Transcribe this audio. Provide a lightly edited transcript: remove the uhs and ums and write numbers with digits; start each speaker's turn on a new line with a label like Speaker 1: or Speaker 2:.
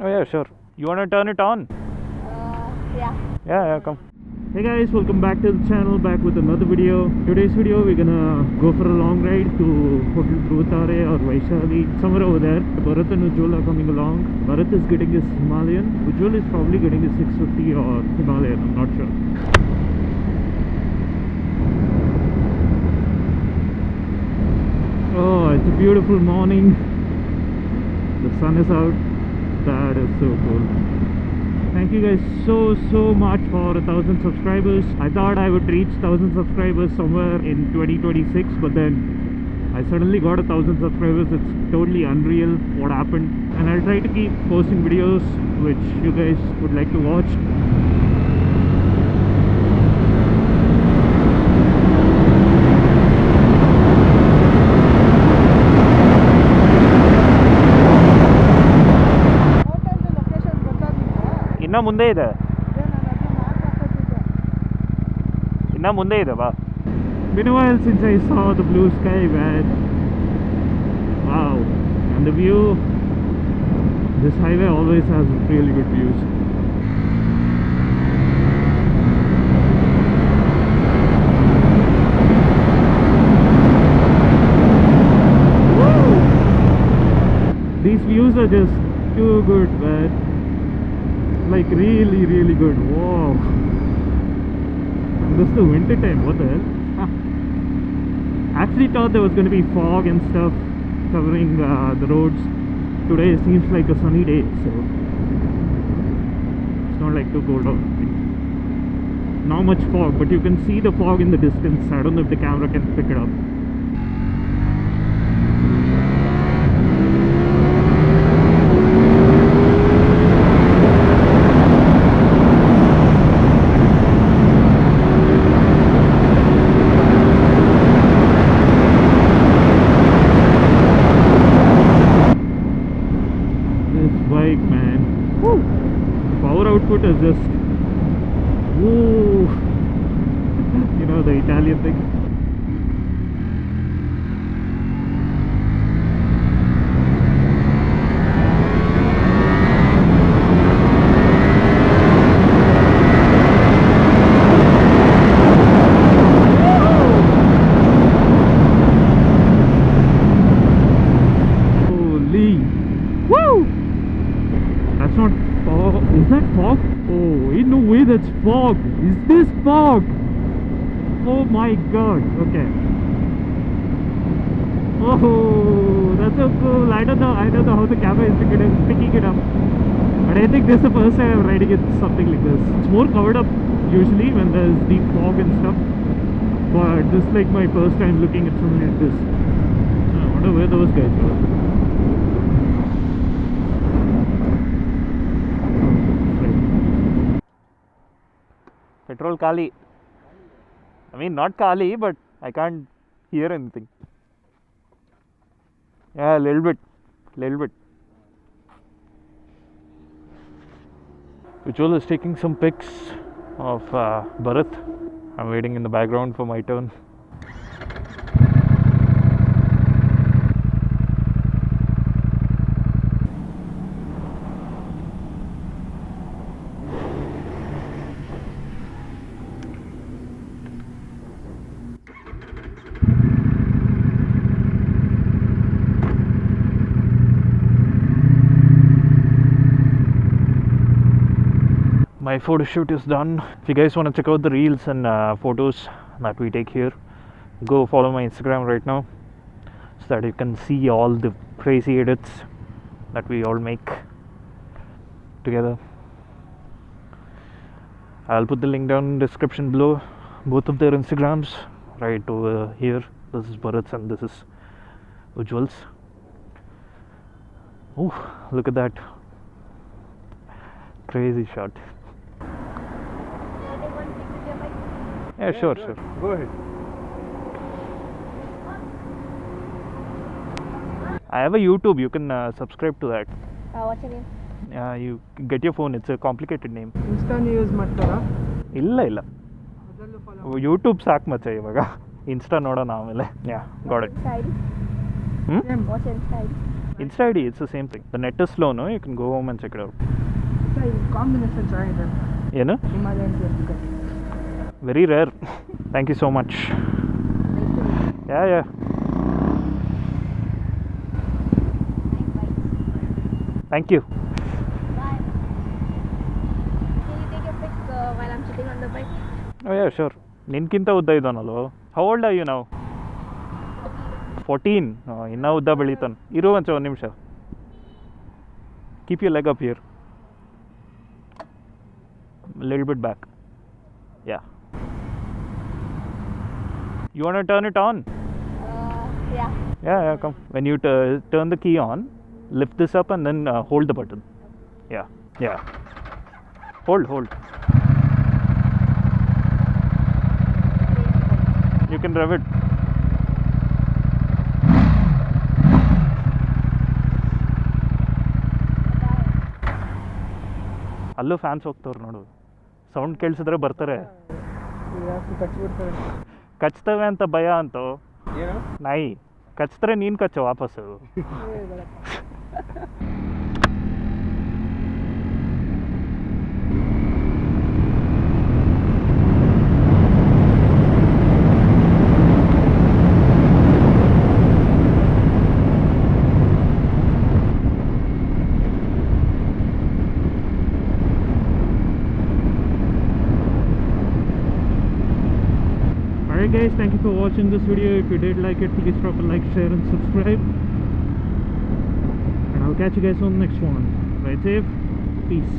Speaker 1: Oh yeah, sure. You want to turn it on?
Speaker 2: Yeah.
Speaker 1: Yeah, come. Hey guys, welcome back to the channel, back with another video. Today's video we're gonna go for a long ride to Hotel Dhruvatare or Vaishali, somewhere over there. Bharat and Ujjwal are coming along. Bharat is getting his Himalayan. Ujjwal is probably getting his 650 or Himalayan, I'm not sure. Oh, it's a beautiful morning. The sun is out. That is so cool. Thank you guys so much for 1,000 subscribers. I thought I would reach 1,000 subscribers somewhere in 2026, but then I suddenly got 1,000 subscribers. It's totally unreal what happened, and I'll try to keep posting videos which you guys would like to watch. ಇನ್ನ ಮುಂದೆ ಇದೆ, ಇನ್ನ ಮುಂದೆ ಇದೆ ಬಾ. Been a while since I saw the blue sky, man. Wow. And the view, this highway always has really good views. Woo! These views are just too good, man. Like really good. Wow. This is the winter time. What the hell? Actually thought there was going to be fog and stuff covering the roads. Today seems like a sunny day, so it's not like too cold out. Not much fog, but you can see the fog in the distance. I don't know if the camera can pick it up. Output is just woo. You know, the Italian thing. Holy woo! That's not fog. Is that fog? Oh, ain't no way that's fog. Is this fog? Oh my god. Okay. Oh, that's so cool. I don't know how the camera is picking it up. But I think this is the first time I'm riding it something like this. It's more covered up usually when there's deep fog and stuff. But this is like my first time looking at something like this. I wonder where those guys are. Petrol Kali. I mean, not Kali, but I can't hear anything. Yeah, a little bit. Ujjwal is taking some pics of Bharat. I'm waiting in the background for my turn. My photo shoot is done. If you guys want to check out the reels and photos that we take here, go follow my Instagram right now so that you can see all the crazy edits that we all make together. I'll put the link down in the description below, both of their Instagrams right over here. This is Bharat's and this is Ujjwal's. Oh, look at that crazy shot. Yeah, sure. Go ahead. I have a YouTube. You can subscribe to that.
Speaker 2: What's your name?
Speaker 1: You get your phone. It's a complicated name.
Speaker 3: Insta use ಮಾಡ್ತಾರಾ?
Speaker 1: ಇಲ್ಲ
Speaker 3: ಅದರಲ್ಲೂ follow
Speaker 1: YouTube ಸಾಕು ಮಚ್ಚ ಇವಾಗ. Insta ನೋಡೋಣ ಆಮೇಲೆ. Yeah, got it.
Speaker 2: Style?
Speaker 1: Hmm?
Speaker 3: Same.
Speaker 2: What's your style?
Speaker 1: Insta ID, it's the same thing. The net is slow, no? You can go home and check it out.
Speaker 3: Sir ಈ combination ಚೆನ್ನಾಗಿದೆ
Speaker 1: ಏನು?
Speaker 3: Himalayan Ducati.
Speaker 1: Very rare. Thank you so much. Yeah. Thank you.
Speaker 2: Bye. Can you take a pic while I'm sitting on the bike?
Speaker 1: Oh yeah, sure. ನಿನ್ಕಿಂತ ಉದ್ದ ಇದ್ದಾನಲ್ವ? How old are you now? 14. ಇನ್ನೂ ಉದ್ದ ಬೆಳೀತಾನೆ. ಇರು ಒಂದು ನಿಮಿಷ. Keep your leg up here. A little bit back. Yeah. You want to turn it on?
Speaker 2: Yeah.
Speaker 1: Yeah, come. When you turn the key on, lift this up and then hold the button. Yeah. Hold. You can rev it. ಅಲ್ಲೂ fans ಹೋಗ್ತವ್ರು ನೋಡು. Sound ಕೇಳಿಸಿದ್ರೆ ಬರ್ತಾರೆ.
Speaker 3: ಕಚ್ಚಿಬಿಡ್ತಾರೆ.
Speaker 1: ಕಚ್ತವೆ ಅಂತ ಭಯ ಅಂತೂ ನಾಯಿ ಕಚ್ತಾರೆ, ನೀನು ಕಚ್ಚೋ ವಾಪಸ್ಸು. Alright guys, thank you for watching this video. If you did like it, please drop a like, share and subscribe. And I'll catch you guys on the next one. Ride safe. Peace.